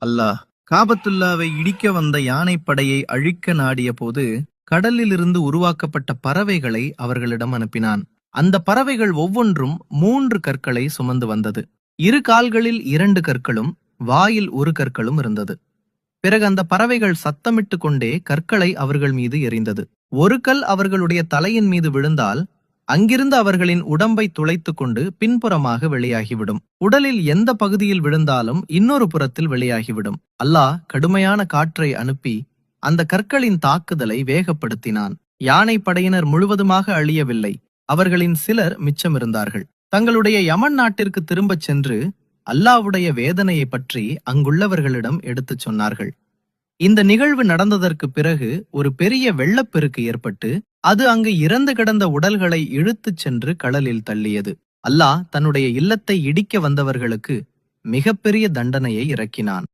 அல்லாஹ் காபத்துல்லாவை இடிக்க வந்த யானைப்படையை அழிக்க நாடிய போது கடலிலிருந்து உருவாக்கப்பட்ட பறவைகளை அவர்களிடம் அனுப்பினான். அந்த பறவைகள் ஒவ்வொன்றும் 3 கற்களை சுமந்து வந்தது. 2 கால்களில் 2 கற்களும் வாயில் 1 கற்களும் இருந்தது. பிறகு அந்த பறவைகள் சத்தமிட்டு கொண்டே கற்களை அவர்கள் மீது எறிந்தது. ஒரு கல் அவர்களுடைய தலையின் மீது விழுந்தால் அங்கிருந்து அவர்களின் உடம்பை துளைத்து கொண்டு பின்புறமாக வெளியாகிவிடும். உடலில் எந்த பகுதியில் விழுந்தாலும் இன்னொரு புறத்தில் வெளியாகிவிடும். அல்லாஹ் கடுமையான காற்றை அனுப்பி அந்த கற்களின் தாக்குதலை வேகப்படுத்தினான். யானை படையினர் முழுவதுமாக அழியவில்லை. அவர்களின் சிலர் மிச்சமிருந்தார்கள். தங்களுடைய யமன் நாட்டிற்கு திரும்பச் சென்று அல்லாஹ்வுடைய வேதனையை பற்றி அங்குள்ளவர்களிடம் எடுத்துச் சொன்னார்கள். இந்த நிகழ்வு நடந்ததற்கு பிறகு ஒரு பெரிய வெள்ளப்பெருக்கு ஏற்பட்டு அது அங்கு இறந்து கிடந்த உடல்களை இழுத்துச் சென்று கடலில் தள்ளியது. அல்லாஹ் தன்னுடைய இல்லத்தை இடிக்க வந்தவர்களுக்கு மிகப்பெரிய தண்டனையை இறக்கினான்.